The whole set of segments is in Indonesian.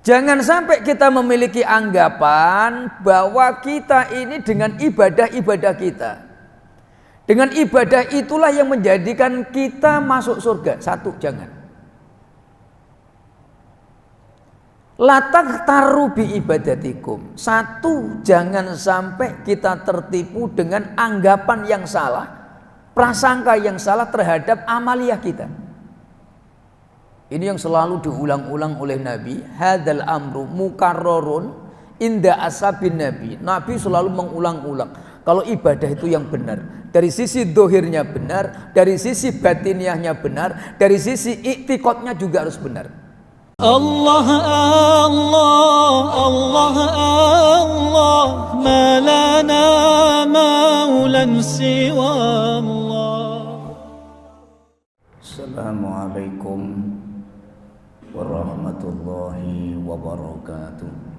Jangan sampai kita memiliki anggapan bahwa kita ini dengan ibadah-ibadah kita, dengan ibadah itulah yang menjadikan kita masuk surga. Satu, jangan. Latak tarubi ibadatikum. Satu, jangan sampai kita tertipu dengan anggapan yang salah, prasangka yang salah terhadap amaliyah kita. Ini yang selalu diulang-ulang oleh Nabi. Hadzal amru mukarrarun inda ashabin Nabi. Nabi selalu mengulang-ulang. Kalau ibadah itu yang benar, dari sisi dohirnya benar, dari sisi batiniahnya benar, dari sisi iktikadnya juga harus benar. Allah Allah Allah Allah ma lana maulan siwa Allah. Assalamualaikum warahmatullahi wabarakatuh.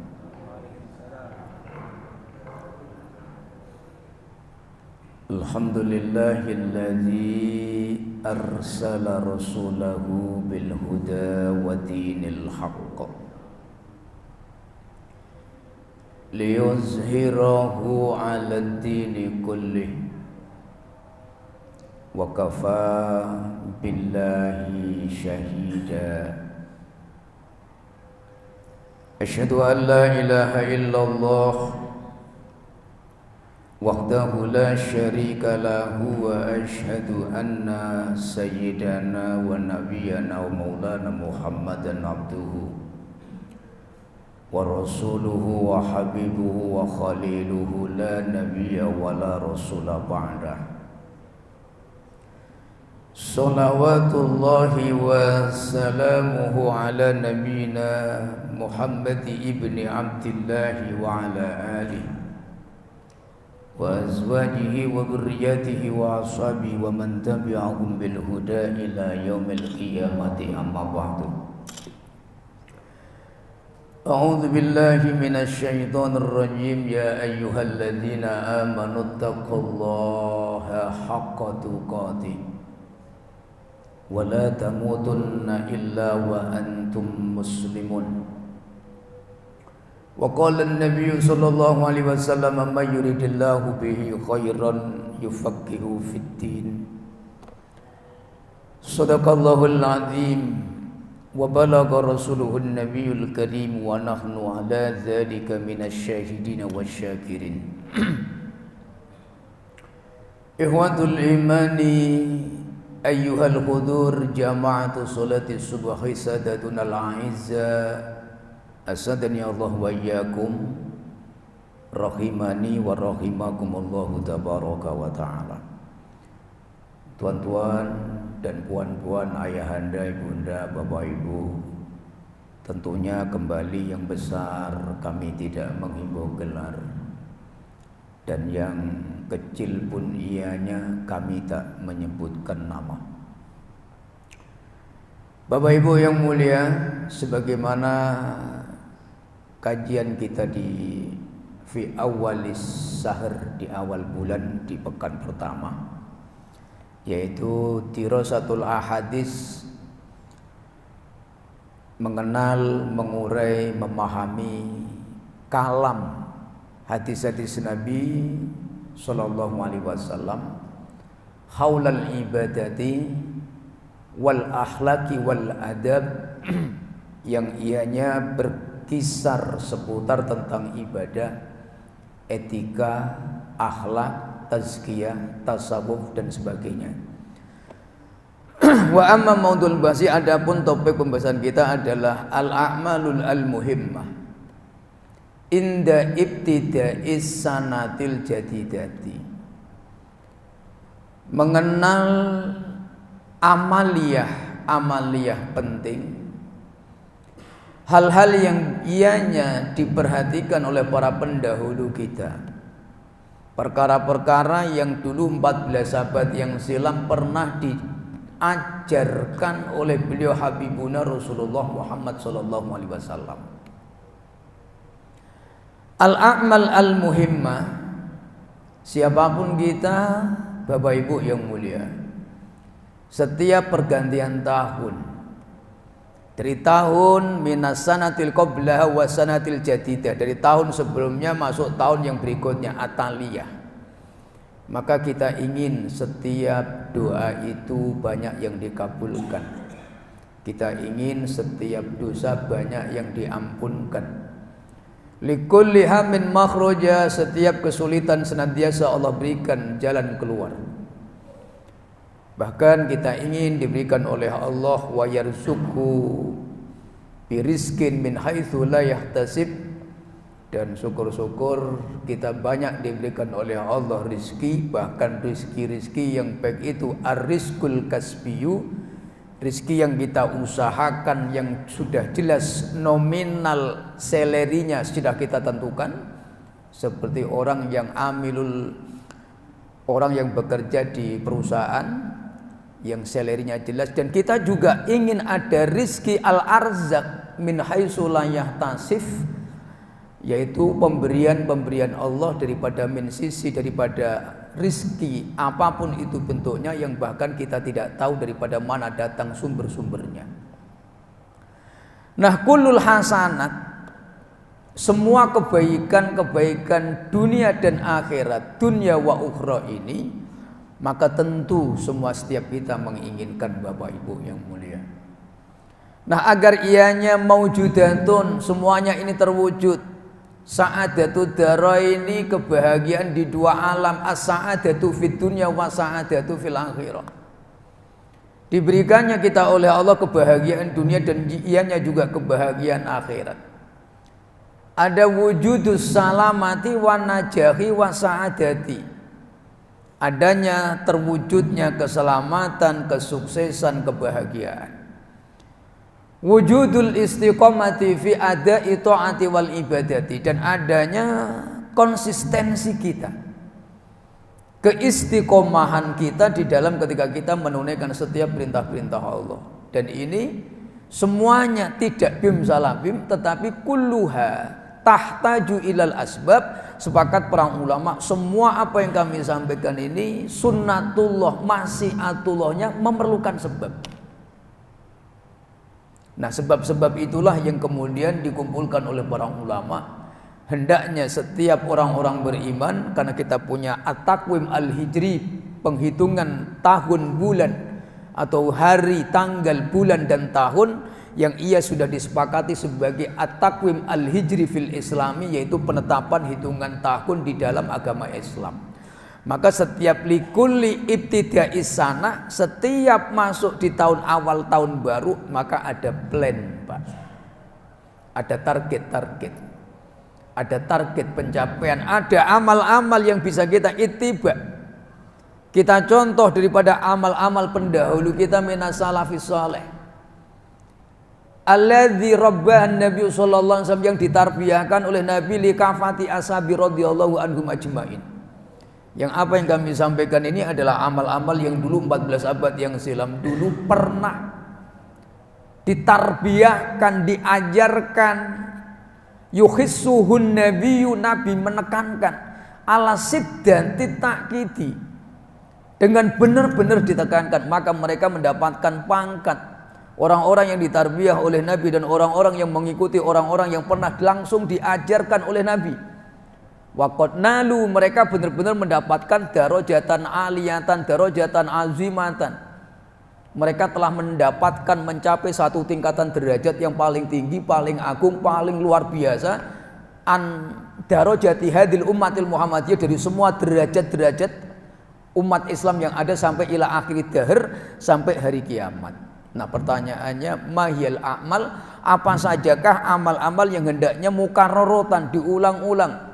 Alhamdulillahilladzi arsala rasulahu bil huda wa dinil haqq liyuzhirahu 'alad dini kullih wa kafa billahi syahida. Asyhadu an la ilaha illallah wahdahu la syarika lahu wa asyhadu anna sayyidana wa nabiyyana wa maulana Muhammadan abduhu wa rasuluhu wa habibuhu wa khaliluhu la nabiyya wa la rasula ba'dah. Salawatullahi wa salamuhu ala nabiyina Muhammad ibni Abdillahi wa ala alihi wa azwajihi wa dhurriyyatihi wa ashabihi wa man tabi'ahum bil huda ila yaumil qiyamati, amma ba'du. A'udzu billahi minasy syaithanir rajim. Ya ayyuhalladzina amanu taqullaha haqqa tuqatih wa la tamutunna illa wa antum muslimun. Wa qala an-nabiy sallallahu alaihi wasallam man yuridillahu bihi khairan yufaqihu fid din. Shadaqallahul azim wa balagha rasuluhun nabiyul karim wa nahnu ala dzalika minasy syahidin wasyakirin. Ikhwatul imani ayyuhal hudur jama'atu salati subhi sadatunal a'izza asadani Allah wa iyyakum rahimani wa rahimakumullahu tabaraka wa ta'ala. Tuan-tuan dan puan-puan, ayahanda, ibunda, bapak ibu, tentunya kembali yang besar kami tidak menghimbau gelar, dan yang kecil pun ianya kami tak menyebutkan nama. Bapak ibu yang mulia, sebagaimana kajian kita di fi awalis sahar, di awal bulan, di pekan pertama, yaitu dirasatul ahadits, mengenal, mengurai, memahami kalam hadis-hadis Nabi sallallahu alaihi wasallam haulal ibadati wal akhlaqi wal adab, yang ianya berkisar seputar tentang ibadah, etika, akhlak, tazkiyah, tasawuf dan sebagainya. Wa amma maudul bahsi, adapun topik pembahasan kita adalah al-a'malul al-muhimmah inda ibtida'is sanatil jadidati. Mengenal amaliyah penting, hal-hal yang ianya diperhatikan oleh para pendahulu kita, perkara-perkara yang dulu 14 abad yang silam pernah diajarkan oleh beliau Habibuna Rasulullah Muhammad sallallahu alaihi wasallam. Al-a'mal al-muhimmah, siapapun kita, Bapak Ibu yang mulia, setiap pergantian tahun Dari tahun minas sanatil qablah wa sanatil jadidah, dari tahun sebelumnya masuk tahun yang berikutnya, ataliyah. Maka kita ingin setiap doa itu banyak yang dikabulkan. Kita ingin setiap dosa banyak yang diampunkan. Likulli hamin makhroja, setiap kesulitan senantiasa Allah berikan jalan keluar. Bahkan kita ingin diberikan oleh Allah wa yarzuqhu birizkin min haitsu la yahtasib, dan syukur-syukur kita banyak diberikan oleh Allah rizki, bahkan rizki-rizki yang baik itu ar-rizqul kasbiyu, rizki yang kita usahakan, yang sudah jelas nominal salary-nya sudah kita tentukan, seperti orang yang orang yang bekerja di perusahaan yang salary-nya jelas. Dan kita juga ingin ada rizki al-arzak min haitsu la yahtasib, yaitu pemberian Allah daripada min sisi, daripada rizki apapun itu bentuknya, yang bahkan kita tidak tahu daripada mana datang sumber-sumbernya. Nah, kullul hasanat, semua kebaikan-kebaikan dunia dan akhirat, dunia wa ukhra ini, maka tentu semua setiap kita menginginkan Bapak Ibu yang mulia. Nah, agar ianya maujudatun, semuanya ini terwujud. Sa'adatu daraini, kebahagiaan di dua alam, as-sa'adatu fid dunya wa sa'adatu fil akhirah. Diberikannya kita oleh Allah kebahagiaan dunia dan ianya juga kebahagiaan akhirat. Ada wujudus salamati wa najahi wa sa'adati, adanya terwujudnya keselamatan, kesuksesan, kebahagiaan. Wujudul istiqomati fi ada'i ta'ati wal ibadati, dan adanya konsistensi kita, keistiqomahan kita di dalam ketika kita menunaikan setiap perintah-perintah Allah. Dan ini semuanya tidak bim salah bim, tetapi kulluha tahtaju ilal asbab. Sepakat para ulama, semua apa yang kami sampaikan ini sunnatullah, masyiatullahnya memerlukan sebab. Nah, sebab-sebab itulah yang kemudian dikumpulkan oleh para ulama. Hendaknya setiap orang-orang beriman, karena kita punya at-taqwim al-hijri, penghitungan tahun bulan atau hari, tanggal, bulan dan tahun, yang ia sudah disepakati sebagai at-taqwim al-hijri fil islami, yaitu penetapan hitungan tahun di dalam agama Islam. Maka setiap likulli ibtida'is sana, setiap masuk di tahun awal tahun baru, maka ada plan, Pak. Ada target-target, ada target pencapaian, ada amal-amal yang bisa kita ittiba. Kita contoh daripada amal-amal pendahulu kita minas salafis saleh. Alladzi rabbahan Nabi sallallahu alaihi wasallam, yang ditarbiyahkan oleh Nabi li kafati ashabi radhiyallahu anhum ajmain. Yang apa yang kami sampaikan ini adalah amal-amal yang dulu 14 abad yang silam dulu pernah ditarbiyahkan, diajarkan. Yuhissuhun nabiyyu, Nabi menekankan ala siddanti ta'kidi, dengan benar-benar ditekankan, maka mereka mendapatkan pangkat. Orang-orang yang ditarbiyah oleh Nabi dan orang-orang yang mengikuti orang-orang yang pernah langsung diajarkan oleh Nabi, waqad nalu, mereka benar-benar mendapatkan darajatan aliyatan, darajatan azimatan. Mereka telah mendapatkan, mencapai satu tingkatan derajat yang paling tinggi, paling agung, paling luar biasa. An darajati hadil ummatil Muhammadiyah, dari semua derajat-derajat umat Islam yang ada sampai ila akhir dahr, sampai hari kiamat. Nah, pertanyaannya, mahiyal a'mal, apa sajakah amal-amal yang hendaknya mukarraratan, diulang-ulang,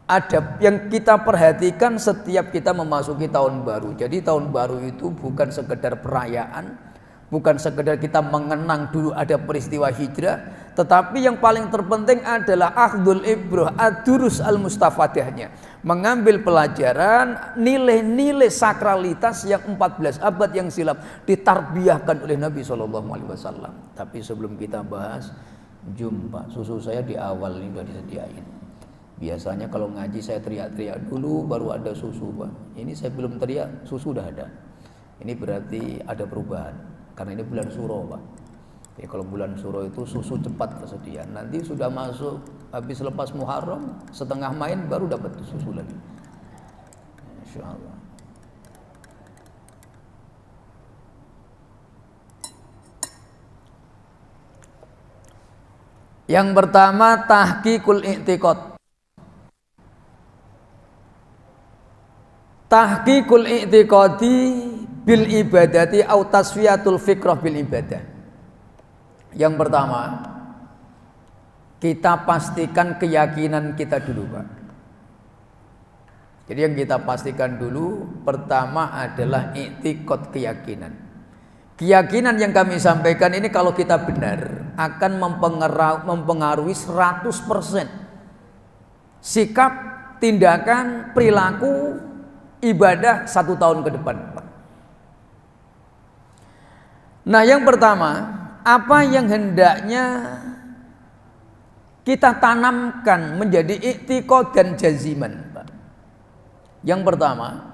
ada yang kita perhatikan setiap kita memasuki tahun baru. Jadi tahun baru itu bukan sekedar perayaan, bukan sekedar kita mengenang dulu ada peristiwa hijrah, tetapi yang paling terpenting adalah akhdul ibrah, ad-durus al-mustafadahnya, mengambil pelajaran, nilai-nilai sakralitas yang 14 abad yang silam ditarbiyahkan oleh Nabi SAW. Tapi sebelum kita bahas, jumpa susu saya di awal ini sudah disediain. Biasanya kalau ngaji saya teriak-teriak dulu baru ada susu, Pak. Ini saya belum teriak, susu sudah ada. Ini berarti ada perubahan, karena ini bulan Suro, Pak. Ya, kalau bulan Suro itu susu cepat kesediaan. Nanti sudah masuk habis lepas Muharram, setengah main baru dapat susu lagi. Insya Allah. Yang pertama tahqiqul i'tiqad. Tahqiqul i'tiqadi bil ibadati au tasfiyatul fikrah bil ibadah. Yang pertama, kita pastikan keyakinan kita dulu, Pak. Jadi yang kita pastikan dulu pertama adalah i'tiqad, keyakinan. Keyakinan yang kami sampaikan ini kalau kita benar akan mempengaruhi 100% sikap, tindakan, perilaku, ibadah 1 tahun ke depan, Pak. Nah, yang pertama, apa yang hendaknya kita tanamkan menjadi i'tiqad dan jaziman, Pak. Yang pertama,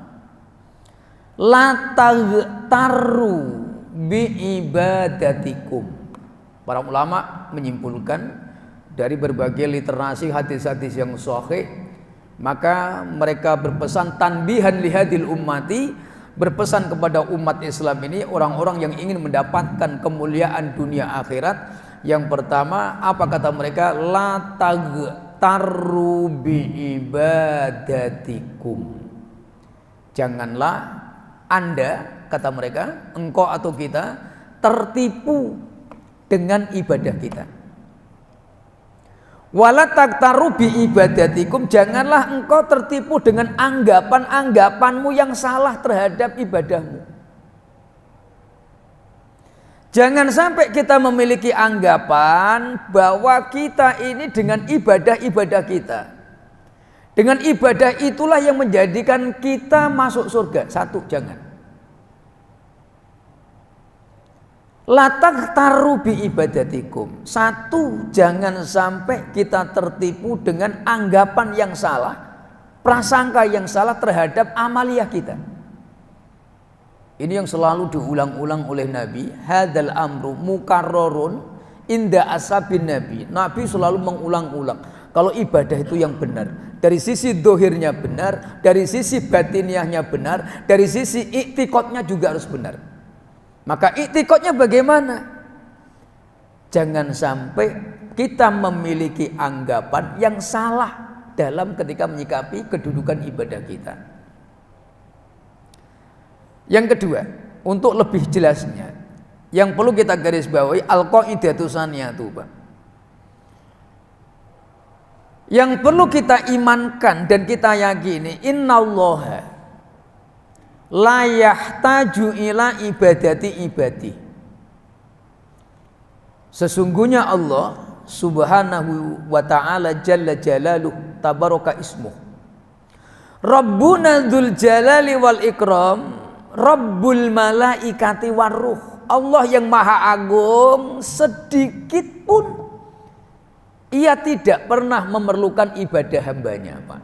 la taghtaru bi ibadatikum. Para ulama menyimpulkan dari berbagai literasi hadis-hadis yang sahih, maka mereka berpesan tanbihan lihadil ummati, berpesan kepada umat Islam ini, orang-orang yang ingin mendapatkan kemuliaan dunia akhirat. Yang pertama, apa kata mereka? La taghtaru bi ibadatikum. Janganlah Anda, kata mereka, engkau atau kita, tertipu dengan ibadah kita. Wala taghtaru bi ibadatikum, janganlah engkau tertipu dengan anggapan-anggapanmu yang salah terhadap ibadahmu. Jangan sampai kita memiliki anggapan bahwa kita ini dengan ibadah-ibadah kita, dengan ibadah itulah yang menjadikan kita masuk surga. Satu, jangan. La taghtaru bi ibadatikum. Satu, jangan sampai kita tertipu dengan anggapan yang salah, prasangka yang salah terhadap amaliyah kita. Ini yang selalu diulang-ulang oleh Nabi. Hadzal amru mukarrarun inda ashabin Nabi. Nabi selalu mengulang-ulang kalau ibadah itu yang benar, dari sisi dohirnya benar, dari sisi batiniahnya benar, dari sisi i'tiqadnya juga harus benar. Maka i'tiqadnya bagaimana? Jangan sampai kita memiliki anggapan yang salah dalam ketika menyikapi kedudukan ibadah kita. Yang kedua, untuk lebih jelasnya, yang perlu kita garis bawahi al-qaidatu tsaniyatu, Pak. Yang perlu kita imankan dan kita yakini, innallaha la yahtaju ila ibadati ibadi. Sesungguhnya Allah subhanahu wa ta'ala jalla jalaluh tabaraka ismuh, Rabbuna dzul jalali wal ikram, Rabbul malaikati warruh. Allah yang maha agung, sedikit pun ia tidak pernah memerlukan ibadah hambanya, Pak.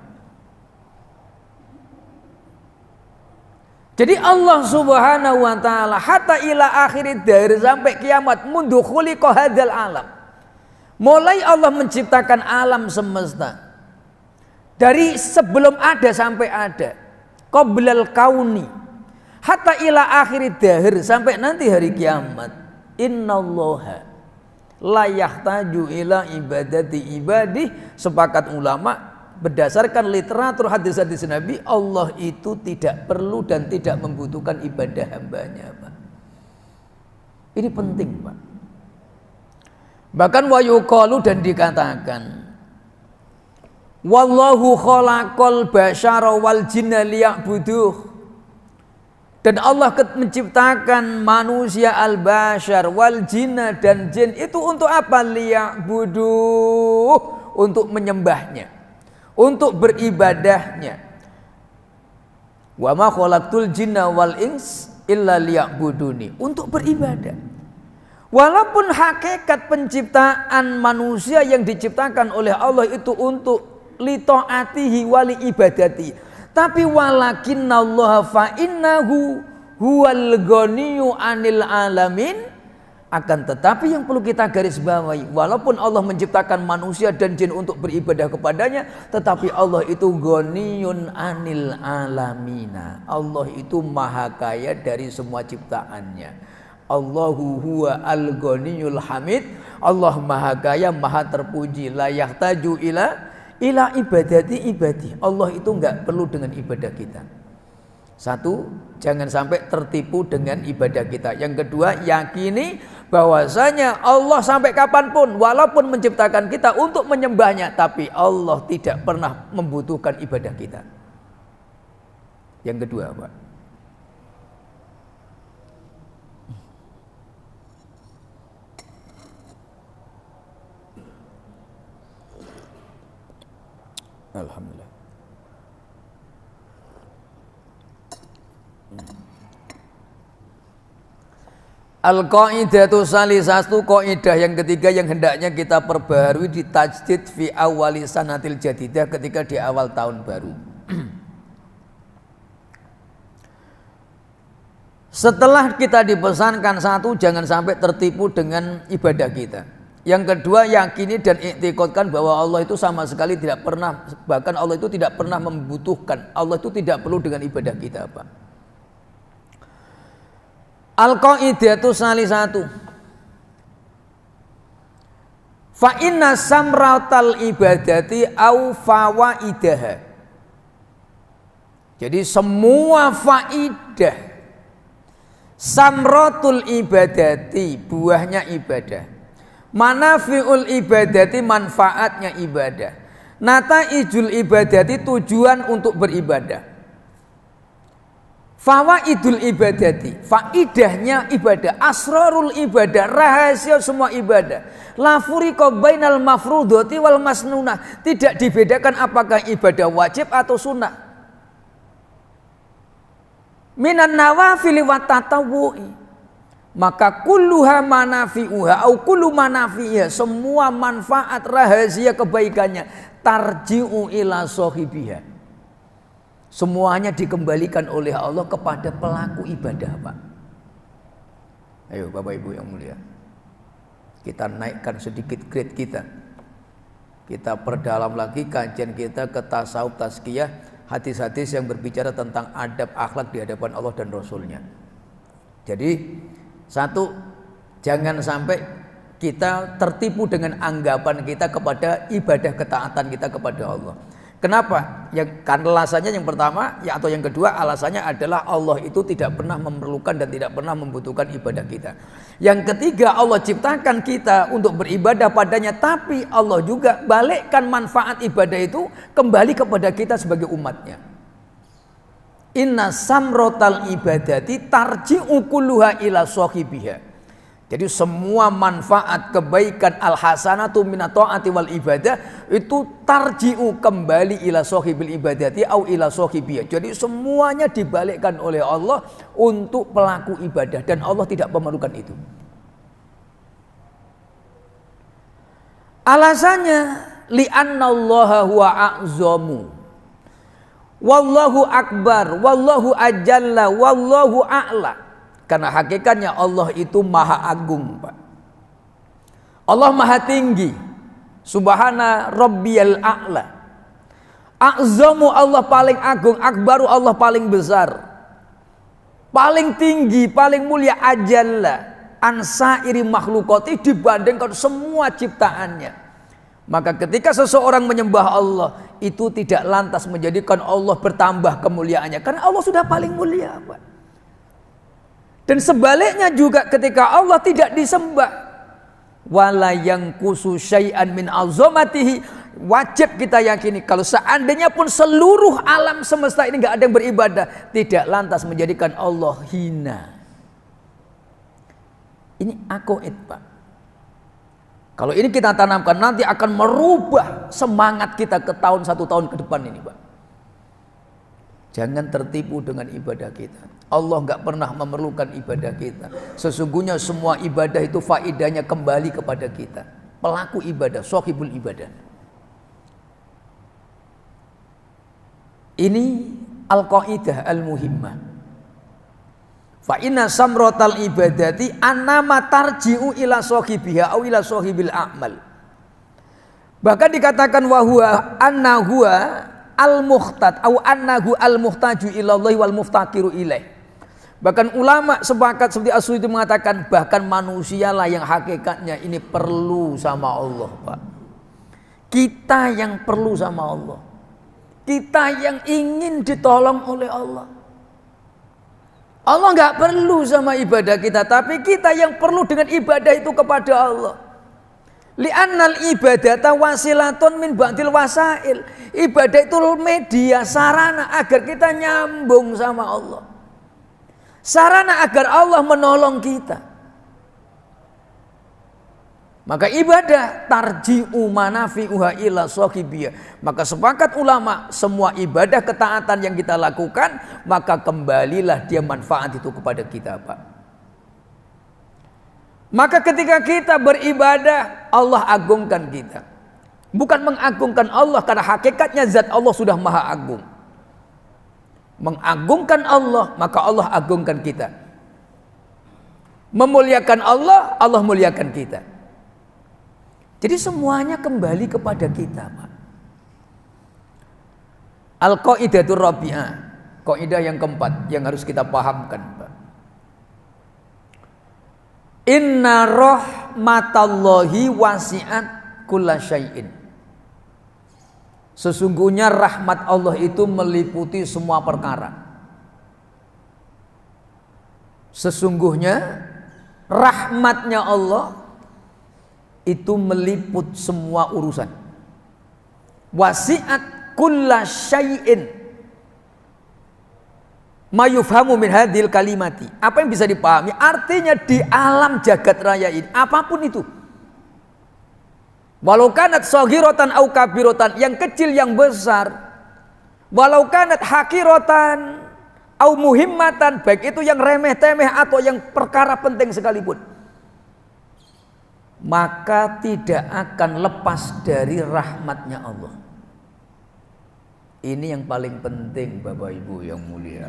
Jadi Allah subhanahu wa ta'ala hatta ila akhirid dahr, sampai kiamat, mundu khuliqa hadzal alam, mulai Allah menciptakan alam semesta, dari sebelum ada sampai ada, qoblal kauni, hatta ila akhirid dahr, sampai nanti hari kiamat, innallaha la yahtaju ila ibadati ibadih. Sepakat ulama berdasarkan literatur hadis-hadis Nabi, Allah itu tidak perlu dan tidak membutuhkan ibadah hambanya, Pak. Ini penting, Pak. Bahkan wa yuqalu, dan dikatakan, wallahu khalaqal basyara wal jinna liya'buduh. Dan Allah menciptakan manusia al-basyar wal jinna, dan jin itu untuk apa? Liya'buduh, untuk menyembahnya, untuk beribadahnya. Wa ma khalaqtul jinna wal ins illa liya'buduni, untuk beribadah. Walaupun hakikat penciptaan manusia yang diciptakan oleh Allah itu untuk li ta'atihi wa li ibadati, tapi walakinnallaha fa innahu huwal ghaniyyu 'anil alamin Akan tetapi yang perlu kita garis bawahi, walaupun Allah menciptakan manusia dan jin untuk beribadah kepadanya, tetapi Allah itu ghaniyun anil alamina. Allah itu maha kaya dari semua ciptaannya. Allahu huwa al-ghaniyul hamid. Allah maha kaya, maha terpuji. La yahtaju ila ibadati ibadi. Allah itu enggak perlu dengan ibadah kita. Satu, jangan sampai tertipu dengan ibadah kita. Yang kedua, yakini bahwasanya Allah sampai kapanpun walaupun menciptakan kita untuk menyembahnya, tapi Allah tidak pernah membutuhkan ibadah kita. Yang kedua, Pak, alhamdulillah. Al-qaidatu salisatu, kaidah yang ketiga yang hendaknya kita perbaharui di tajdid fi awali sanatil jadidah, ketika di awal tahun baru. Setelah kita dipesankan, satu, jangan sampai tertipu dengan ibadah kita. Yang kedua, yakini dan iktikadkan bahwa Allah itu sama sekali tidak pernah, bahkan Allah itu tidak pernah membutuhkan, Allah itu tidak perlu dengan ibadah kita, Pak. Al-qaidatu salisatu, fa inna samratal ibadati au fawaidaha. Jadi semua faidah samratul ibadati, buahnya ibadah, manafiul ibadati, manfaatnya ibadah, nataijul ibadati, tujuan untuk beribadah, fawaidul ibadati, faidahnya ibadah, asrarul ibadah, rahasia semua ibadah, la furiqa bainal mafrudati wal masnunah, tidak dibedakan apakah ibadah wajib atau sunnah, minan nawafili wa tatawwu'i, maka kulluha manafi'uha au kullu manafi'iha, semua manfaat rahasia kebaikannya, tarji'u ila sahibiha, semuanya dikembalikan oleh Allah kepada pelaku ibadah, Pak. Ayo Bapak Ibu yang mulia, kita naikkan sedikit grade kita. Kita perdalam lagi kajian kita ke tasawuf tazkiyah, hadis-hadis yang berbicara tentang adab akhlak di hadapan Allah dan Rasulnya. Jadi satu, jangan sampai kita tertipu dengan anggapan kita kepada ibadah ketaatan kita kepada Allah. Kenapa? Karena alasannya yang pertama atau yang kedua, alasannya adalah Allah itu tidak pernah memerlukan dan tidak pernah membutuhkan ibadah kita. Yang ketiga, Allah ciptakan kita untuk beribadah padanya, tapi Allah juga balikkan manfaat ibadah itu kembali kepada kita sebagai umatnya. Inna samrotal ibadati tarji'u kulluha ila sahibiha. Jadi semua manfaat kebaikan al-hasanatu minat ta'ati wal ibadah itu tarji'u, kembali ila sahibil ibadati au ila sahibiyah. Jadi semuanya dibalikkan oleh Allah untuk pelaku ibadah, dan Allah tidak memerlukan itu. Alasannya li'annallaha huwa a'zamu wallahu akbar wallahu ajalla wallahu a'la. Karena hakikatnya Allah itu maha agung, Pak. Allah maha tinggi. Subhana rabbiyal a'la. A'zamu, Allah paling agung. Akbaru, Allah paling besar. Paling tinggi, paling mulia. Ajalla ansairi makhlukati, dibandingkan semua ciptaannya. Maka ketika seseorang menyembah Allah, itu tidak lantas menjadikan Allah bertambah kemuliaannya, karena Allah sudah paling mulia, Pak. Dan sebaliknya juga ketika Allah tidak disembah, wala yanqusu syai'an min azamatihi, wajib kita yakini kalau seandainya pun seluruh alam semesta ini enggak ada yang beribadah, tidak lantas menjadikan Allah hina. Ini aqaid, Pak. Kalau ini kita tanamkan, nanti akan merubah semangat kita ke satu tahun ke depan ini, Pak. Jangan tertipu dengan ibadah kita. Allah enggak pernah memerlukan ibadah kita. Sesungguhnya semua ibadah itu faidahnya kembali kepada kita, pelaku ibadah, sahibul ibadah. Ini al-qaidah al-muhimmah. Fa inna samratal ibadati annama tarji'u ila sahibiha au ila sahibil a'mal. Bahkan dikatakan wa huwa annahu al-muhtad au annahu al-muhtaju ilallahi wal muftakiru ilaih. Bahkan ulama sepakat seperti As-Suyuti mengatakan bahkan manusialah yang hakikatnya ini perlu sama Allah, Pak. Kita yang perlu sama Allah. Kita yang ingin ditolong oleh Allah. Allah nggak perlu sama ibadah kita, tapi kita yang perlu dengan ibadah itu kepada Allah. Li'annal ibadata wasilatun min ba'dil wasail. Ibadah itu media, sarana agar kita nyambung sama Allah. Sarana agar Allah menolong kita. Maka ibadah tarji'u manafi'uha ila sahibiyah. Maka sepakat ulama, semua ibadah ketaatan yang kita lakukan, maka kembalilah dia manfaat itu kepada kita, Pak. Maka ketika kita beribadah, Allah agungkan kita. Bukan mengagungkan Allah, karena hakikatnya zat Allah sudah maha agung. Mengagungkan Allah, maka Allah agungkan kita. Memuliakan Allah, Allah muliakan kita. Jadi semuanya kembali kepada kita, Pak. Al-Qaidatur Rabi'ah, kaidah yang keempat yang harus kita pahamkan, Pak. Inna rahmatallahi wasi'at kulla syai'in. Sesungguhnya rahmat Allah itu meliputi semua perkara. Sesungguhnya rahmatnya Allah itu meliput semua urusan. Wasi'at kulla syai'in. Ma yufhamu min hadhil kalimati. Apa yang bisa dipahami? Artinya di alam jagat raya ini, apapun itu. Walau kanat saghiratan au kabiratan, yang kecil yang besar. Walau kanat hakiratan au muhimmatan, baik itu yang remeh-temeh atau yang perkara penting sekalipun. Maka tidak akan lepas dari rahmatnya Allah. Ini yang paling penting, Bapak Ibu yang mulia.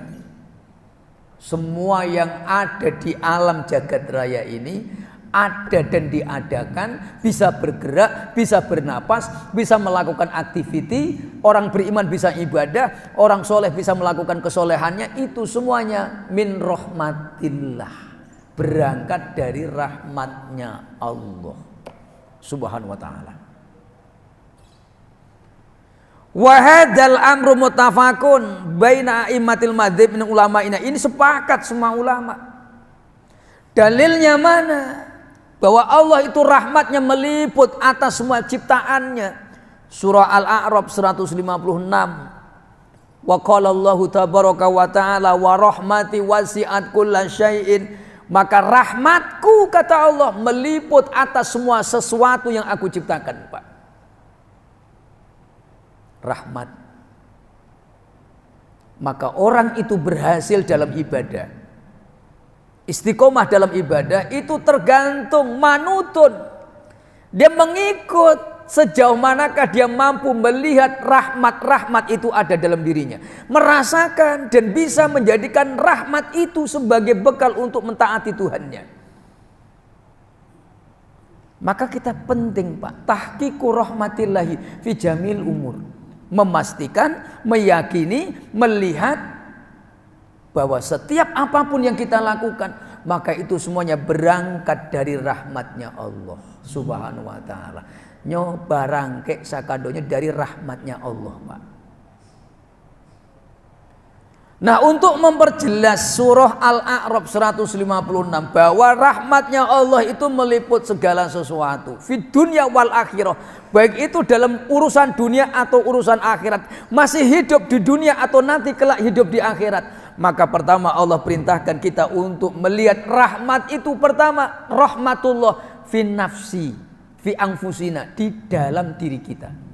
Semua yang ada di alam jagat raya ini ada dan diadakan, bisa bergerak, bisa bernapas, bisa melakukan aktiviti. Orang beriman bisa ibadah, orang soleh bisa melakukan kesolehannya. Itu semuanya min rahmatillah, berangkat dari rahmatnya Allah Subhanahu wa ta'ala. Wa hadzal amru muttafaqun baina a'immatil madzhab min ulama'ina. Ini sepakat semua ulama. Dalilnya mana? Bahwa Allah itu rahmatnya meliput atas semua ciptaannya. Surah Al-A'raf 156. Wa qala Allahu tabaraka wa ta'ala wa rahmati wasi'at kulla syai'in. Maka rahmatku, kata Allah, meliput atas semua sesuatu yang aku ciptakan, Pak. Rahmat. Maka orang itu berhasil dalam ibadah, istiqomah dalam ibadah itu tergantung manutun. Dia mengikut sejauh manakah dia mampu melihat rahmat-rahmat itu ada dalam dirinya, merasakan dan bisa menjadikan rahmat itu sebagai bekal untuk mentaati Tuhannya. Maka kita penting, Pak, tahqiqu rahmatillahi fi jamil umur. Memastikan, meyakini, melihat bahwa setiap apapun yang kita lakukan, maka itu semuanya berangkat dari rahmatnya Allah Subhanahu wa ta'ala. Nyoba rangkek sakadonya dari rahmatnya Allah, Pak. Nah, untuk memperjelas surah Al-A'raf 156 bahwa rahmatnya Allah itu meliput segala sesuatu fid dunya wal akhirah, baik itu dalam urusan dunia atau urusan akhirat, masih hidup di dunia atau nanti kelak hidup di akhirat. Maka pertama Allah perintahkan kita untuk melihat rahmat itu, pertama rahmatullah fi nafsi fi anfusina, di dalam diri kita.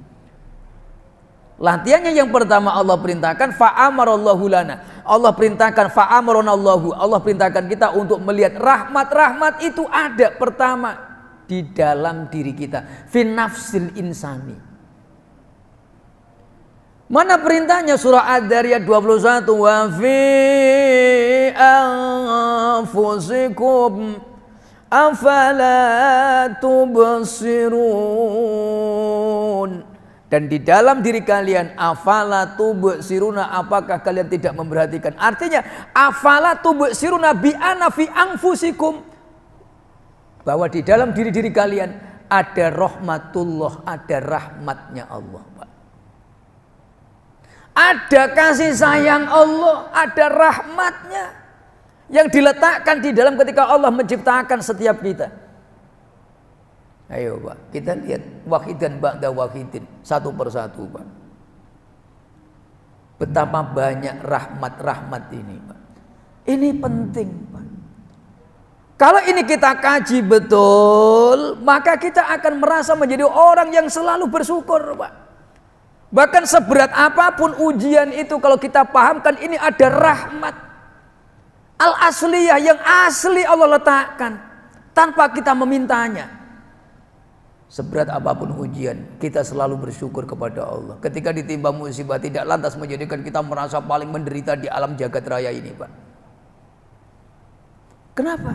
Latihannya yang pertama Allah perintahkan fa'amarallahu lana. Allah perintahkan fa'amaronallahu. Allah perintahkan kita untuk melihat rahmat-rahmat itu ada pertama di dalam diri kita. Fi nafsil insani. Mana perintahnya? Surah Ad-Dariyat 21. Wa fi anfusikum afala tubsirun. Dan di dalam diri kalian, afala tubsiruna, apakah kalian tidak memperhatikan? Artinya afala tubsiruna bi ana fi anfusikum, bahwa di dalam diri-diri kalian ada rahmatullah, ada rahmatnya Allah, Pak. Ada kasih sayang Allah, ada rahmatnya yang diletakkan di dalam ketika Allah menciptakan setiap kita. Ayo Pak, kita lihat wahidan ba'da wahidin, satu persatu Pak. Betapa banyak rahmat-rahmat ini Pak. Ini penting Pak. Kalau ini kita kaji betul, maka kita akan merasa menjadi orang yang selalu bersyukur Pak. Bahkan seberat apapun ujian itu, kalau kita pahamkan ini ada rahmat al-asliyah yang asli Allah letakkan tanpa kita memintanya. Seberat apapun ujian, kita selalu bersyukur kepada Allah. Ketika ditimpa musibah, tidak lantas menjadikan kita merasa paling menderita di alam jagat raya ini Pak. Kenapa?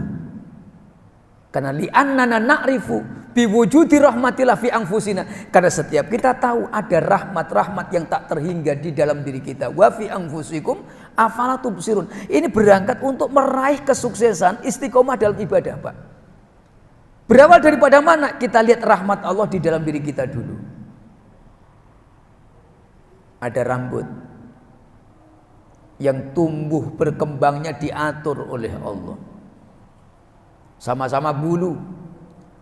Karena li'annana na'rifu biwujudi rahmatillah fi anfusina. Karena setiap kita tahu ada rahmat-rahmat yang tak terhingga di dalam diri kita. Wa fi anfusikum afala tubsirun. Ini berangkat untuk meraih kesuksesan istiqomah dalam ibadah Pak. Berawal daripada mana? Kita lihat rahmat Allah di dalam diri kita dulu. Ada rambut yang tumbuh berkembangnya diatur oleh Allah. Sama-sama bulu.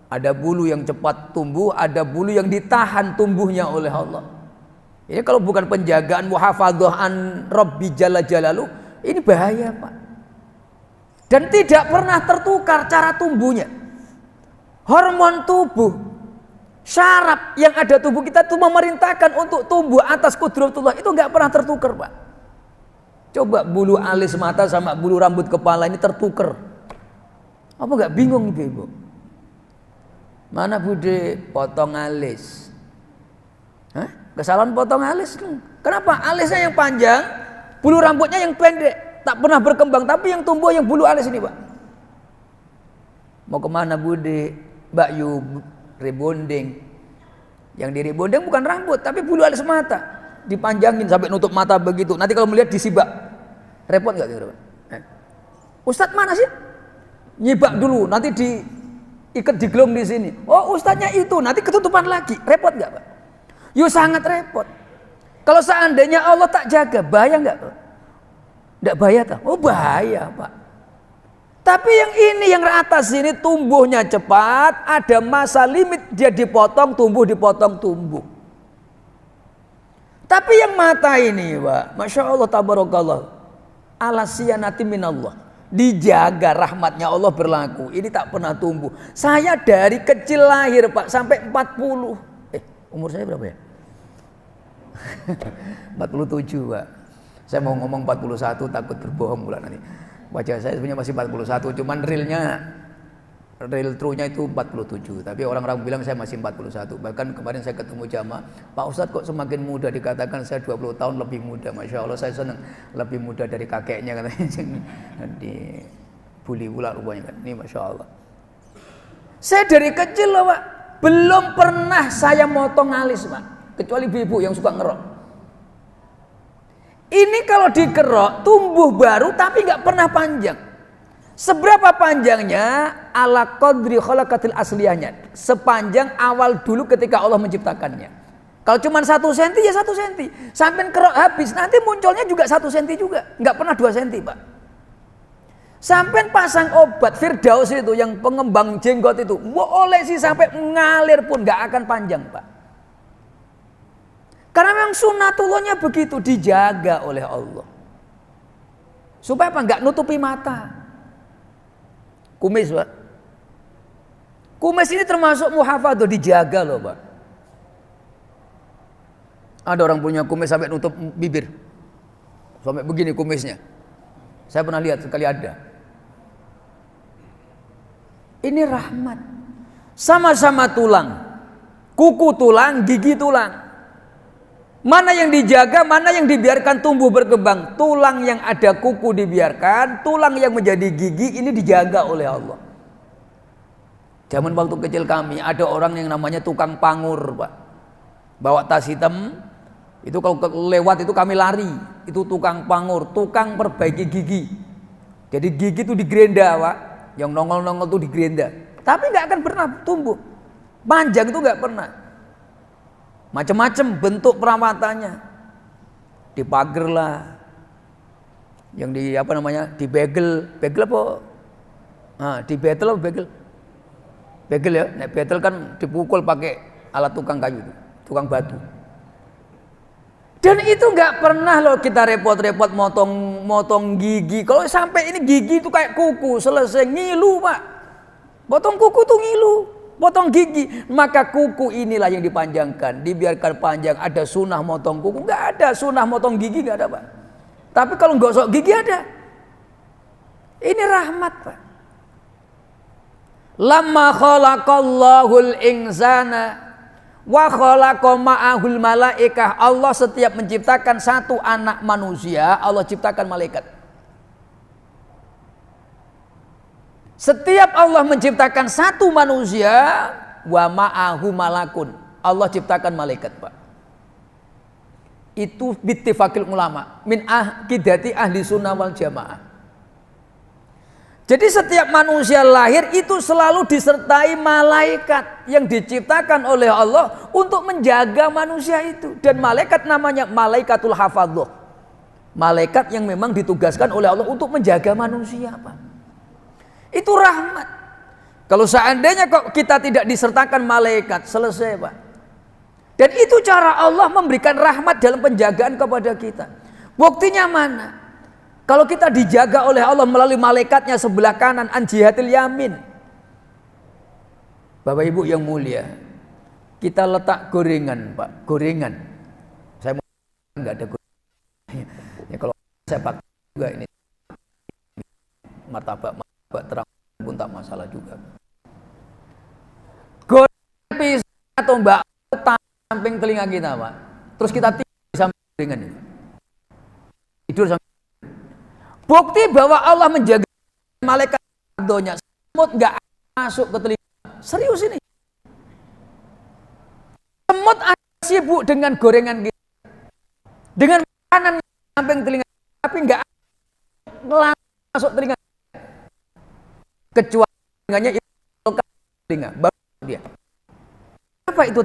Ada bulu yang cepat tumbuh, ada bulu yang ditahan tumbuhnya oleh Allah. Ini kalau bukan penjagaan muhafadzah an Rabbi Jalla Jalaluh, ini bahaya Pak. Dan tidak pernah tertukar cara tumbuhnya. Hormon tubuh, syaraf yang ada tubuh kita itu memerintahkan untuk tumbuh atas kudratullah, itu nggak pernah tertukar Pak. Coba bulu alis mata sama bulu rambut kepala ini tertukar, apa nggak bingung ibu-ibu? Mana bude potong alis? Hah? Kesalahan potong alis? Kenapa? Alisnya yang panjang, bulu rambutnya yang pendek, tak pernah berkembang, tapi yang tumbuh yang bulu alis ini Pak. Mau kemana bude? Mbak Yu rebonding. Yang di rebonding bukan rambut tapi bulu alis mata, dipanjangin sampai nutup mata begitu. Nanti kalau melihat disibak, repot nggak kira-kira? Ustadz mana sih? Nyibak dulu, nanti diikat di gelung di sini. Oh ustadznya itu, nanti ketutupan lagi, repot nggak Pak? Yo sangat repot. Kalau seandainya Allah tak jaga, bahaya nggak Pak? Nggak bahaya tak? Oh bahaya Pak. Tapi yang ini, yang atas ini tumbuhnya cepat, ada masa limit dia dipotong tumbuh. Tapi yang mata ini Pak, Masya Allah tabarakallah, ala siyanati minallah, dijaga rahmatnya Allah berlaku, ini tak pernah tumbuh. Saya dari kecil lahir Pak, sampai 40, umur saya berapa ya? 47 Pak. Saya mau ngomong 41 takut berbohong pula nanti. Wajah saya sebenarnya masih 41, cuman real true-nya itu 47. Tapi orang-orang bilang saya masih 41. Bahkan kemarin saya ketemu jamaah, Pak Ustadz kok semakin muda, dikatakan saya 20 tahun lebih muda. Masya Allah saya senang, lebih muda dari kakeknya katanya. Di bully pula rupanya kan. Ini Masya Allah. Saya dari kecil loh Pak, belum pernah saya motong alis Pak, kecuali ibu-ibu yang suka ngerok. Ini kalau dikerok tumbuh baru tapi nggak pernah panjang. Seberapa panjangnya? Ala qadri khalaqatil asliyahnya, sepanjang awal dulu ketika Allah menciptakannya. Kalau cuma 1 cm ya 1 cm. Sampai kerok habis nanti munculnya juga 1 cm juga, nggak pernah 2 cm Pak. Sampai pasang obat Firdaus itu yang pengembang jenggot itu, olesi sampai ngalir pun nggak akan panjang Pak. Karena memang sunnatullahnya begitu, dijaga oleh Allah. Supaya apa? Enggak nutupi mata. Kumis Pak. Kumis ini termasuk muhafadzah, dijaga loh Pak. Ada orang punya kumis sampai nutup bibir. Sampai begini kumisnya. Saya pernah lihat sekali ada. Ini rahmat. Sama-sama tulang. Kuku tulang, gigi tulang. Mana yang dijaga, mana yang dibiarkan tumbuh berkembang. Tulang yang ada kuku dibiarkan, tulang yang menjadi gigi ini dijaga oleh Allah. Zaman waktu kecil kami ada orang yang namanya tukang pangur, Pak. Bawa tas hitam, itu kalau lewat itu kami lari. Itu tukang pangur, tukang perbaiki gigi. Jadi gigi itu digerenda, Pak. Yang nongol-nongol itu digerenda. Tapi nggak akan pernah tumbuh. Panjang itu nggak pernah. Macam-macam bentuk perawatannya. Dipager lah. Yang di apa namanya? Dibegel. Begel apa? Nah, dibetel apa begel? Begel ya. Nek betel kan dipukul pakai alat tukang kayu itu, tukang batu. Dan itu nggak pernah loh kita repot-repot motong gigi. Kalau sampai ini gigi itu kayak kuku, selesai ngilu, Pak. Potong kuku tuh ngilu, potong gigi. Maka kuku inilah yang dipanjangkan, dibiarkan panjang. Ada sunnah motong kuku, nggak ada. Sunnah motong gigi nggak ada, Pak. Tapi kalau gosok gigi ada. Ini rahmat, Pak. Lamma khalaqallahul insana wa khalaqa ma'ahul malaikah. Allah setiap menciptakan satu anak manusia, Allah ciptakan malaikat. Setiap Allah menciptakan satu manusia, wa ma'ahu malakun, Allah ciptakan malaikat, Pak. Itu bittifaqil ulama min aqidati ahli sunnah wal jamaah. Jadi setiap manusia lahir itu selalu disertai malaikat yang diciptakan oleh Allah untuk menjaga manusia itu. Dan malaikat namanya malaikatul hafadhah. Malaikat yang memang ditugaskan oleh Allah untuk menjaga manusia, Pak. Itu rahmat. Kalau seandainya kok kita tidak disertakan malaikat, selesai, Pak. Dan itu cara Allah memberikan rahmat dalam penjagaan kepada kita. Buktinya mana? Kalau kita dijaga oleh Allah melalui malaikatnya sebelah kanan an jihatil yamin. Bapak Ibu yang mulia, kita letak gorengan, Pak, gorengan. Saya mau enggak ada gorengan. Ya kalau saya pakai juga ini martabak terang pun tak masalah juga. Gorengan pisang atau mbak samping telinga kita, Pak. Terus kita tidur di samping gorengan itu. Tidur sampai bukti bahwa Allah menjaga malaikat donya, semut nggak masuk ke telinga. Serius ini. Semut sibuk dengan gorengan kita, dengan makanan samping telinga, tapi nggak masuk telinga. Kecuali telinganya itu telinga, baru dia. Apa itu?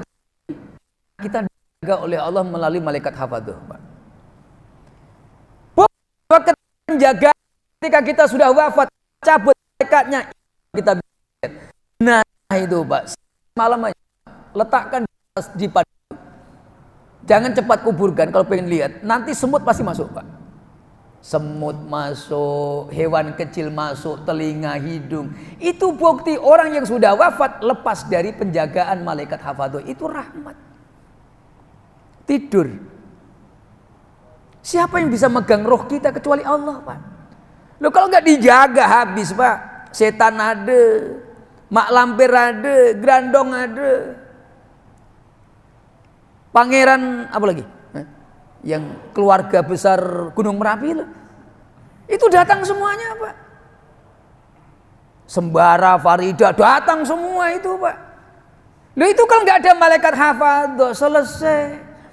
Kita dijaga oleh Allah melalui malaikat hafadzah, Pak. Menjaga ketika kita sudah wafat, cabut malaikatnya, kita lihat. Nah itu, Pak, malam aja letakkan di padu, jangan cepat kuburkan. Kalau pengen lihat, nanti semut pasti masuk, Pak. Semut masuk, hewan kecil masuk, telinga, hidung. Itu bukti orang yang sudah wafat lepas dari penjagaan malaikat hafadzah. Itu rahmat. Tidur. Siapa yang bisa megang roh kita kecuali Allah, Pak? Loh, kalau nggak dijaga habis, Pak. Setan ada, mak lampir ada, grandong ada, pangeran apa lagi? Yang keluarga besar Gunung Merapi loh. Itu datang semuanya, Pak. Sembara, Farida datang semua itu, Pak. Loh, itu kalau nggak ada malaikat hafadzah, selesai.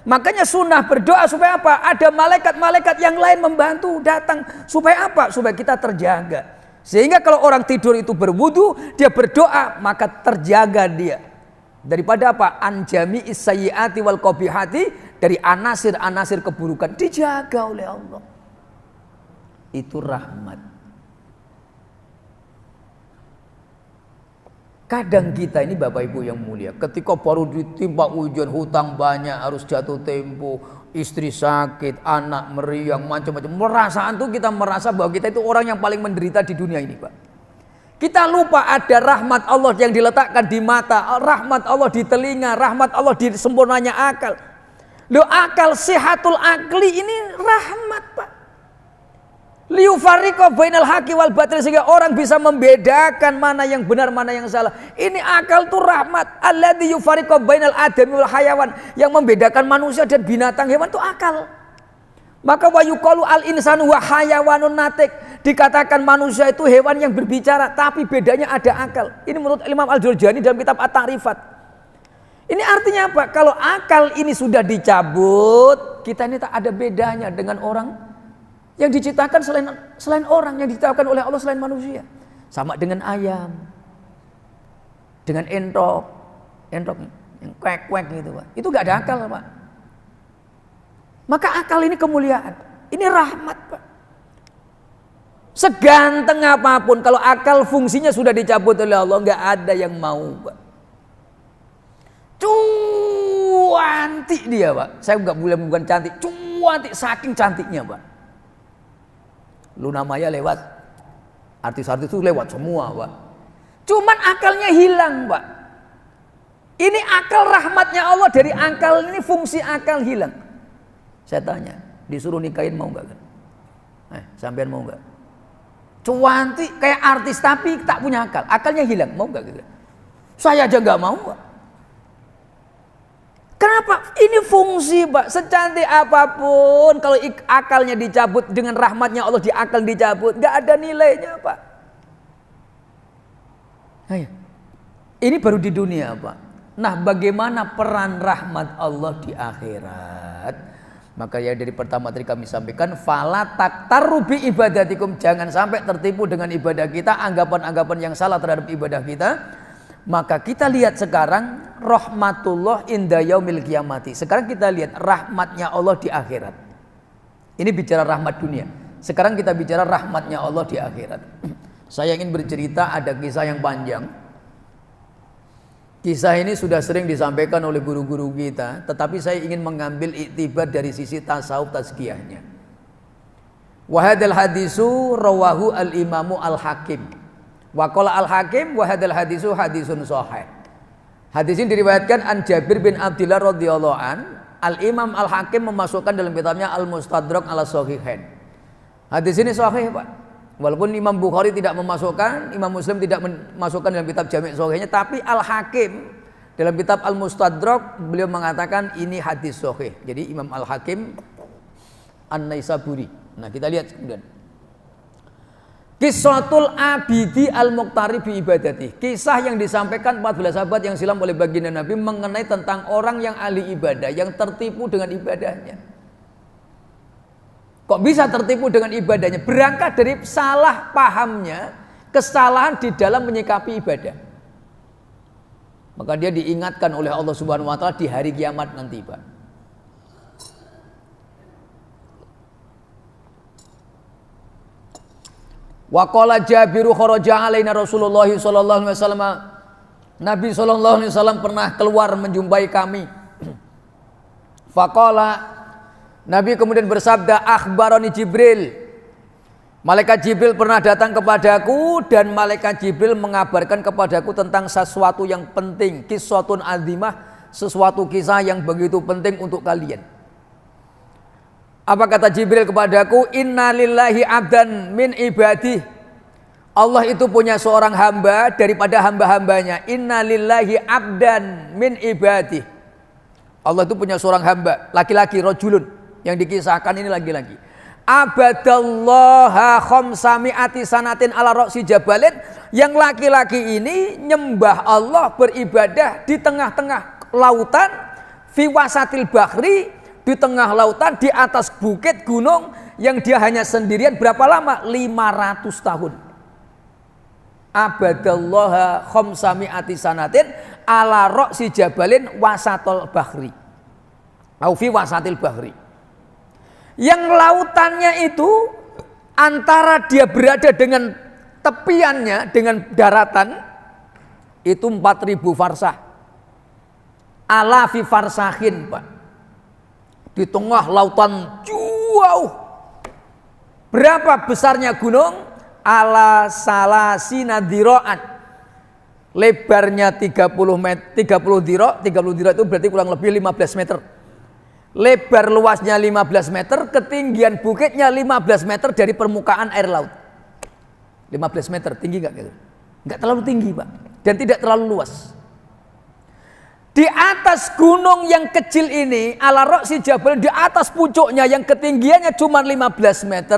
Makanya sunnah berdoa supaya apa? Ada malaikat-malaikat yang lain membantu datang. Supaya apa? Supaya kita terjaga. Sehingga kalau orang tidur itu berwudu, dia berdoa, maka terjaga dia. Daripada apa? Anjami isayyiati wal qabihati, dari anasir-anasir keburukan, dijaga oleh Allah. Itu rahmat. Kadang kita ini Bapak Ibu yang mulia, ketika baru ditimpa ujian, hutang banyak, harus jatuh tempo, istri sakit, anak meriang, macam-macam. Perasaan tuh kita merasa bahwa kita itu orang yang paling menderita di dunia ini, Pak. Kita lupa ada rahmat Allah yang diletakkan di mata, rahmat Allah di telinga, rahmat Allah di sempurnanya akal. Loh, akal sehatul akli ini rahmat, Pak. Liyufariqa bainal haqqi wal batil, sehingga orang bisa membedakan mana yang benar mana yang salah. Ini akal tuh rahmat. Alladzi yufariqa bainal adami wal hayawan, yang membedakan manusia dan binatang hewan itu akal. Maka wa yuqalu al insanu wa hayawanun natik, dikatakan manusia itu hewan yang berbicara tapi bedanya ada akal. Ini menurut Imam Al-Jurjani dalam kitab At-Ta'rifat. Ini artinya apa? Kalau akal ini sudah dicabut, kita ini tak ada bedanya dengan orang yang diciptakan selain orang, yang diciptakan oleh Allah selain manusia. Sama dengan ayam, dengan entok yang kwek-kwek gitu, Pak. Itu gak ada akal, Pak. Maka akal ini kemuliaan, ini rahmat, Pak. Seganteng apapun, kalau akal fungsinya sudah dicabut oleh Allah, gak ada yang mau, Pak. Cuantik dia, Pak. Saya gak boleh bukan cantik, cuantik, saking cantiknya, Pak. Luna Maya lewat, artis-artis itu lewat semua, Pak. Cuman akalnya hilang, Pak. Ini akal rahmatnya Allah, dari akal ini fungsi akal hilang. Saya tanya, disuruh nikahin mau nggak? Sampean mau nggak? Cuantik kayak artis tapi tak punya akal, akalnya hilang, mau nggak? Saya aja nggak mau, Pak. Kenapa? Ini fungsi, Pak. Secantik apapun, kalau akalnya dicabut, dengan rahmatnya Allah di akal dicabut, nggak ada nilainya, Pak. Ayo. Ini baru di dunia, Pak. Nah, bagaimana peran rahmat Allah di akhirat? Maka ya dari pertama tadi kami sampaikan, fala taktaru bi ibadatikum, jangan sampai tertipu dengan ibadah kita, anggapan-anggapan yang salah terhadap ibadah kita. Maka kita lihat sekarang rahmatullah inda yaumil qiyamati. Sekarang kita lihat rahmatnya Allah di akhirat. Ini bicara rahmat dunia. Sekarang kita bicara rahmatnya Allah di akhirat. Saya ingin bercerita, ada kisah yang panjang. Kisah ini sudah sering disampaikan oleh guru-guru kita, tetapi saya ingin mengambil iktibar dari sisi tasawuf tazkiyahnya. Wa hadzal hadisu rawahu al-imamu al-Hakim. Wa qala al-Hakim wa hadzal hadisu hadisun shahih. Hadis ini diriwayatkan an Jabir bin Abdullah radhiyallahu an. Al-Imam Al-Hakim memasukkan dalam kitabnya Al-Mustadrak ala Sahihain. Hadis ini sahih, Pak. Walaupun Imam Bukhari tidak memasukkan, Imam Muslim tidak memasukkan dalam kitab Jami' Sahihnya, tapi Al-Hakim dalam kitab Al-Mustadrak beliau mengatakan ini hadis sahih. Jadi Imam Al-Hakim An-Naisaburi. Nah, kita lihat kemudian. Kisahul abidi al-muqtari bi ibadati. Kisah yang disampaikan 14 sahabat yang silam oleh baginda Nabi mengenai tentang orang yang ahli ibadah, yang tertipu dengan ibadahnya. Kok bisa tertipu dengan ibadahnya? Berangkat dari salah pahamnya, kesalahan di dalam menyikapi ibadah. Maka dia diingatkan oleh Allah Subhanahu wa taala di hari kiamat nanti, Pak. Wa qala Jabiru kharaja alaina Rasulullah sallallahu alaihi wasallam. Nabi sallallahu alaihi wasallam pernah keluar menjumpai kami. Faqala, Nabi kemudian bersabda, akhbarani Jibril. Malaikat Jibril pernah datang kepadaku dan malaikat Jibril mengabarkan kepadaku tentang sesuatu yang penting, qissatun azimah, sesuatu kisah yang begitu penting untuk kalian. Apa kata Jibril kepadaku? Inna lillahi abdan min ibadih. Allah itu punya seorang hamba daripada hamba-hambanya. Inna lillahi abdan min ibadih. Allah itu punya seorang hamba, laki-laki, rajulun, yang dikisahkan ini laki-laki. Abadallaha khamsami'ati sanatin ala ra'si jabalin. Yang laki-laki ini nyembah Allah, beribadah di tengah-tengah lautan, fi wasatil bahri, di tengah lautan, di atas bukit gunung yang dia hanya sendirian. Berapa lama? 500 tahun. Abadallaha khamsami'ati sanatin ala ra'si jabalin wasatul bahri, au fi wasatil bahri. Yang lautannya itu antara dia berada dengan tepiannya, dengan daratan itu 4000 farsah. Ala fi farsahin, Pak. Di tengah lautan jauh. Berapa besarnya gunung? Ala salasina dira'an. Lebarnya 30 dira', 30 dira' itu berarti kurang lebih 15 meter. Lebar luasnya 15 meter, ketinggian bukitnya 15 meter dari permukaan air laut. 15 meter, tinggi nggak gitu? Nggak terlalu tinggi, Pak, dan tidak terlalu luas. Di atas gunung yang kecil ini, ala roksi jabal, di atas pucuknya yang ketinggiannya cuma 15 meter,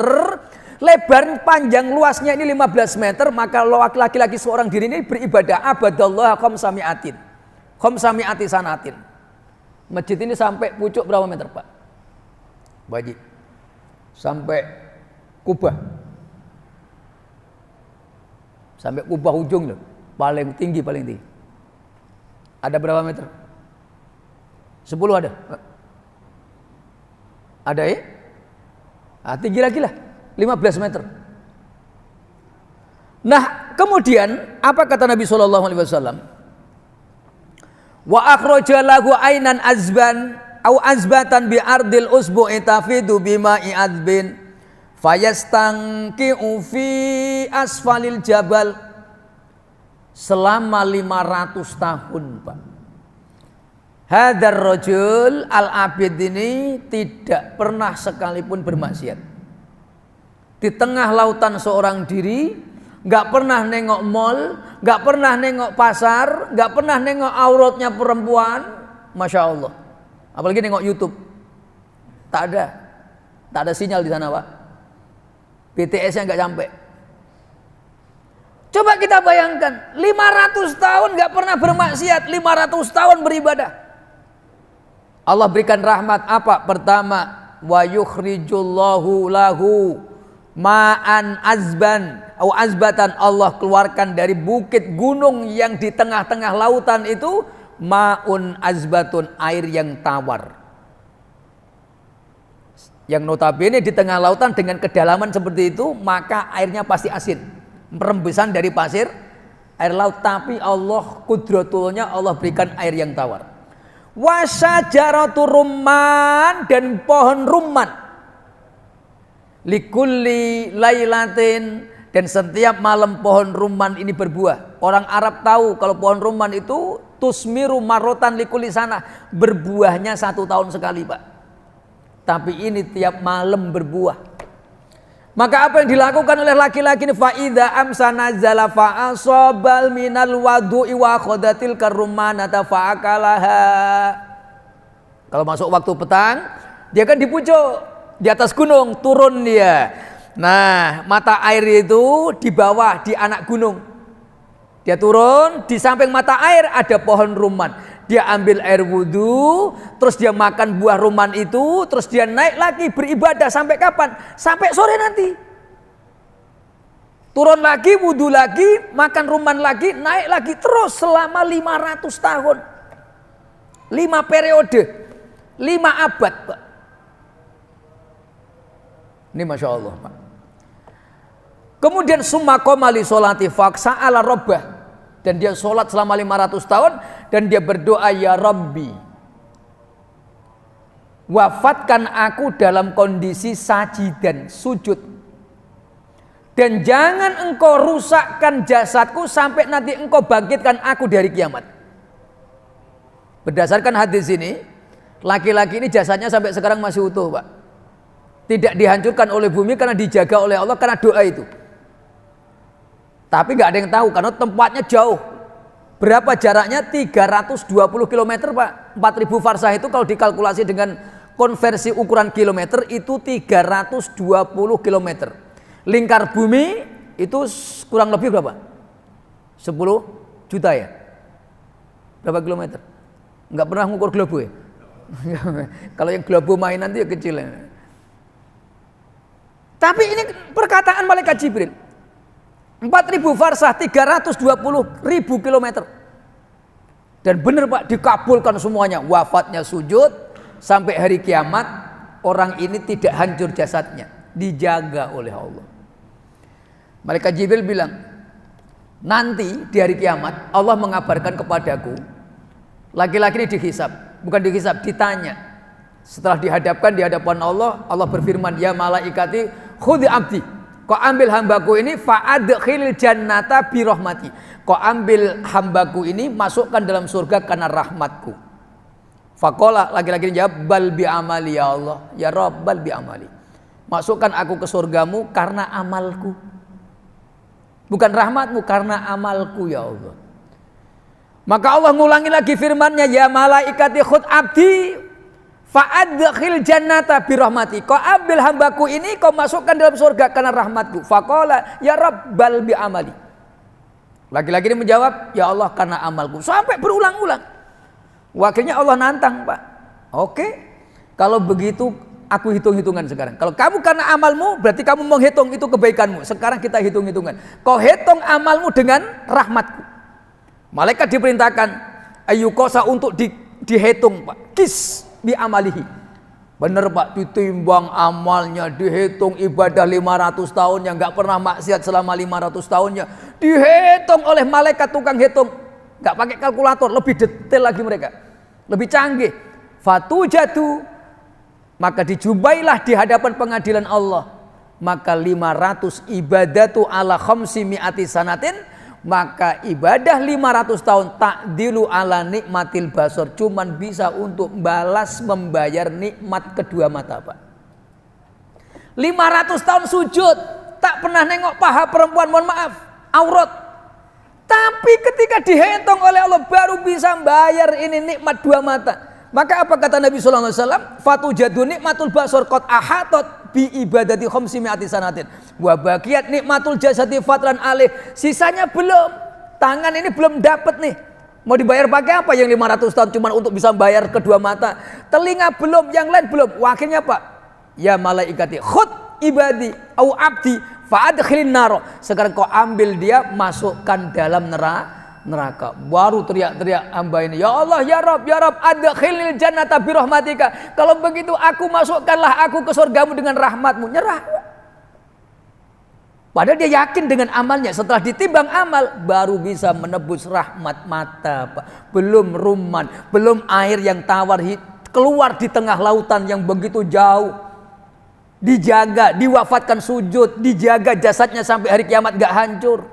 lebar panjang luasnya ini 15 meter, maka laki-laki seorang diri ini beribadah abadallah khamsami'ati sanatin. Masjid ini sampai pucuk berapa meter, Pak? Baji. Sampai Kubah. Sampai Kubah ujung loh. Paling tinggi. Ada berapa meter? 10 ada? Ada ya? Nah, tinggi lagi lah, 15 meter. Nah, kemudian apa kata Nabi SAW? Wa akhraja lahu ainan azban au azbatan bi ardil usbu'i tafidu bima'i adbin fayastanqi'u fi asfalil jabal. Selama 500 tahun, Pak, hadar rajul al-abid ini tidak pernah sekalipun bermaksiat. Di tengah lautan seorang diri, nggak pernah nengok mall, nggak pernah nengok pasar, nggak pernah nengok auratnya perempuan, masya Allah. Apalagi nengok YouTube, tak ada sinyal di sana, Pak. BTS-nya nggak sampai. Coba kita bayangkan, 500 tahun nggak pernah bermaksiat, 500 tahun beribadah. Allah berikan rahmat apa? Pertama, wa yukhrijullahu lahu ma'an azban atau azbatan. Allah keluarkan dari bukit gunung yang di tengah-tengah lautan itu ma'un azbatun, air yang tawar. Yang notabene di tengah lautan dengan kedalaman seperti itu, maka airnya pasti asin. Rembesan dari pasir air laut, tapi Allah kudratulnya Allah berikan air yang tawar. Wasyajaratu rumman, dan pohon rumman, likulli lailatin, dan setiap malam pohon rumman ini berbuah. Orang Arab tahu kalau pohon rumman itu tusmiru marotan likulli sana, berbuahnya 1 tahun sekali, Pak. Tapi ini tiap malam berbuah. Maka apa yang dilakukan oleh laki-laki ini? Fa'idha amsa nazala fa'asobal minal wadu'i wa khodatil karrumanata fa'akalaha. Kalau masuk waktu petang, dia kan di pucuk, di atas gunung, turun dia. Nah, mata air itu di bawah, di anak gunung. Dia turun, di samping mata air ada pohon rumman. Dia ambil air wudhu, terus dia makan buah rumman itu, terus dia naik lagi beribadah sampai kapan? Sampai sore nanti. Turun lagi, wudhu lagi, makan rumman lagi, naik lagi, terus selama 500 tahun. 5 periode, 5 abad, Pak. Ini Masya Allah, Pak. Kemudian summa qoma li sholati faksa ala rabbah. Dan dia sholat selama 500 tahun, dan dia berdoa, ya Rabbi, wafatkan aku dalam kondisi sajidan, sujud, dan jangan engkau rusakkan jasadku sampai nanti engkau bangkitkan aku dari kiamat. Berdasarkan hadis ini, laki-laki ini jasadnya sampai sekarang masih utuh, Pak. Tidak dihancurkan oleh bumi karena dijaga oleh Allah, karena doa itu. Tapi nggak ada yang tahu karena tempatnya jauh. Berapa jaraknya? 320 km, Pak. 4000 farsah itu kalau dikalkulasi dengan konversi ukuran kilometer itu 320 km. Lingkar bumi itu kurang lebih berapa? 10 juta ya? Berapa kilometer? Nggak pernah ngukur globo ya? Kalau yang globo mainan itu ya kecil ya. Tapi ini perkataan malaikat Jibril. 4.000 farsah, 320.000 kilometer. Dan benar, Pak, dikabulkan semuanya. Wafatnya sujud, sampai hari kiamat orang ini tidak hancur jasadnya, dijaga oleh Allah. Malaikat Jibril bilang, nanti di hari kiamat Allah mengabarkan kepadaku, laki-laki ini dihisab, bukan dihisab, ditanya. Setelah dihadapkan di hadapan Allah, Allah berfirman, ya malaikati khudhi abdi, kau ambil hambaku ini fa'adkhilil jannata bi rahmati. Kau ambil hambaku ini, masukkan dalam surga karena rahmatku. Faqala, laki-laki jawab, bal bi amali ya Allah. Ya Rabb, bal bi amali. Masukkan aku ke surgamu karena amalku. Bukan rahmatmu, karena amalku ya Allah. Maka Allah ngulangi lagi firman-Nya, ya malaikati khud abdi fa'adkhil jannata bi rahmati. Kau ambil hambaku ini, kau masukkan dalam surga karena rahmatku. Faqala, ya Rabb, bal bi amali. Laki-laki ini menjawab, ya Allah karena amalku. Sampai berulang-ulang. Wakilnya Allah nantang, Pak. Oke, kalau begitu aku hitung-hitungan sekarang. Kalau kamu karena amalmu, berarti kamu menghitung itu kebaikanmu. Sekarang kita hitung-hitungan. Kau hitung amalmu dengan rahmatku. Malaikat diperintahkan ayyukosa untuk dihitung, Pak. Kis bi amalihi. Bener, Pak, ditimbang amalnya, dihitung ibadah 500 tahunnya, nggak pernah maksiat selama 500 tahunnya. Dihitung oleh malaikat tukang hitung. Nggak pakai kalkulator, lebih detail lagi mereka. Lebih canggih. Fatujatu, maka dijumpailah di hadapan pengadilan Allah. Maka 500 ibadatu ala khamsi mi'ati sanatin. Maka ibadah 500 tahun takdilu ala nikmatil basar. Cuman bisa untuk balas membayar nikmat kedua mata, Pak. 500 tahun sujud, tak pernah nengok paha perempuan, mohon maaf, aurat. Tapi ketika dihitung oleh Allah baru bisa bayar ini nikmat dua mata. Maka apa kata Nabi sallallahu alaihi wasallam? Fatujadu nikmatul basar qad ahatat bi ibadati khamsi mi'ati sanatin. Wa baqiyat nikmatul jasadi fatran alih. Sisanya belum. Tangan ini belum dapat nih. Mau dibayar pakai apa yang 500 tahun cuma untuk bisa bayar kedua mata? Telinga belum, yang lain belum. Wakilnya Pak, ya malaikati khud ibadi au abdi fa'adkhilin naro. Sekarang kau ambil dia, masukkan dalam neraka. Baru teriak-teriak hamba ini, ya Allah, ya Rabb, adkhilnil jannata bi rahmatika. Kalau begitu aku masukkanlah aku ke surgamu dengan rahmatmu. Nyerah. Padahal dia yakin dengan amalnya. Setelah ditimbang amal, baru bisa menebus rahmat mata, Pak. Belum rumman, belum air yang tawar keluar di tengah lautan yang begitu jauh. Dijaga, diwafatkan sujud, dijaga jasadnya sampai hari kiamat gak hancur.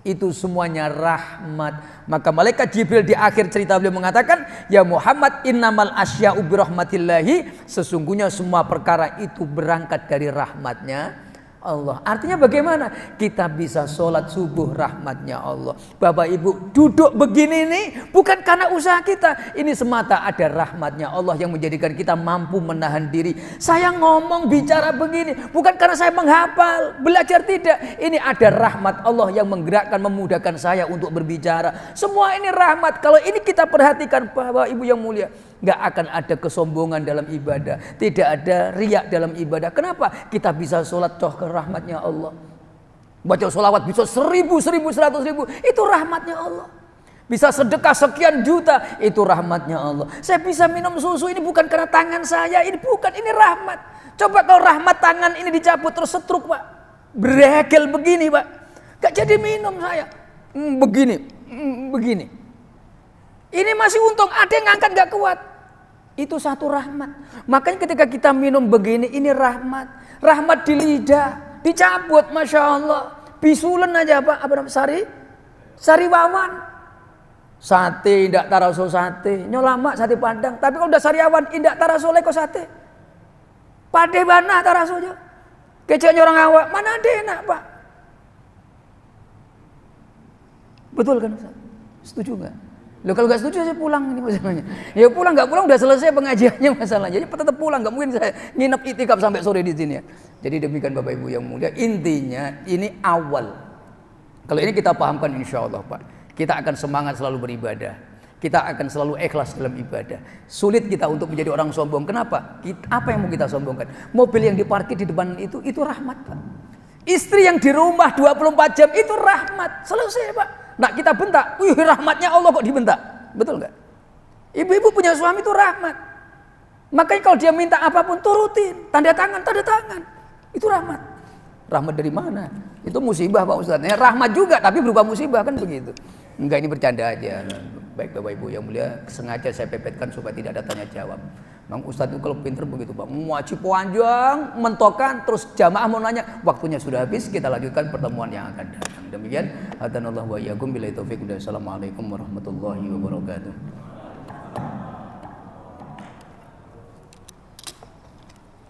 Itu semuanya rahmat. Maka malaikat Jibril di akhir cerita beliau mengatakan, ya Muhammad, innamal asya'u birahmatillahi. Sesungguhnya semua perkara itu berangkat dari rahmatnya Allah. Artinya bagaimana? Kita bisa sholat subuh rahmatnya Allah. Bapak Ibu duduk begini nih bukan karena usaha kita. Ini semata ada rahmatnya Allah yang menjadikan kita mampu menahan diri. Saya ngomong bicara begini bukan karena saya menghafal, belajar, tidak. Ini ada rahmat Allah yang menggerakkan, memudahkan saya untuk berbicara. Semua ini rahmat. Kalau ini kita perhatikan Bapak Ibu yang mulia, nggak akan ada kesombongan dalam ibadah, tidak ada riak dalam ibadah. Kenapa? Kita bisa sholat toh ke rahmatnya Allah. Baca sholawat bisa 1000, 1000, 100.000, itu rahmatnya Allah. Bisa sedekah sekian juta, itu rahmatnya Allah. Saya bisa minum susu ini bukan karena tangan saya, ini bukan, ini rahmat. Coba kalau rahmat tangan ini dicabut terus setruk, Pak, beregel begini, Pak, gak jadi minum saya. Begini. Ini masih untung, ada yang ngangkat gak kuat. Itu satu rahmat. Makanya ketika kita minum begini, ini rahmat. Rahmat di lidah, dicabut, Masya Allah. Bisulen aja, Pak, apa namanya, sariwawan. Sate, indak taraso sate. Nyolama sate Padang. Tapi kalau udah sariawan, indak taraso leko sate. Pade bana taraso aja. Keceknya orang awak, mana ada enak, Pak? Betul kan, Ustaz? Setuju nggak? Loh, kalau nggak setuju saya pulang, ini masalahnya. Ya pulang, nggak pulang udah selesai pengajiannya masalahnya. Jadi tetap pulang, nggak mungkin saya nginep itikaf sampai sore di sini ya. Jadi demikian Bapak Ibu yang mulia, intinya ini awal. Kalau ini kita pahamkan insya Allah, Pak, kita akan semangat selalu beribadah. Kita akan selalu ikhlas dalam ibadah. Sulit kita untuk menjadi orang sombong. Kenapa? Apa yang mau kita sombongkan? Mobil yang diparkir di depan itu rahmat, Pak. Istri yang di rumah 24 jam itu rahmat. Selesai, Pak. Nah kita bentak, wih rahmatnya Allah kok dibentak, betul nggak? Ibu-ibu punya suami itu rahmat. Makanya kalau dia minta apapun turutin, tanda tangan, itu rahmat. Rahmat dari mana? Itu musibah, Pak Ustadz. Ya, rahmat juga, tapi berupa musibah, kan begitu. Enggak, ini bercanda aja. Baik Bapak Ibu yang mulia, sengaja saya pepetkan supaya tidak ada tanya jawab. Mang Ustadz itu kalau pinter begitu, Pak, wajib panjang, mentokan, terus jamaah mau nanya, waktunya sudah habis, kita lanjutkan pertemuan yang akan datang. Demikian, hadanallahu wa iyyakum billahi taufiq. Wassalamualaikum warahmatullahi wabarakatuh.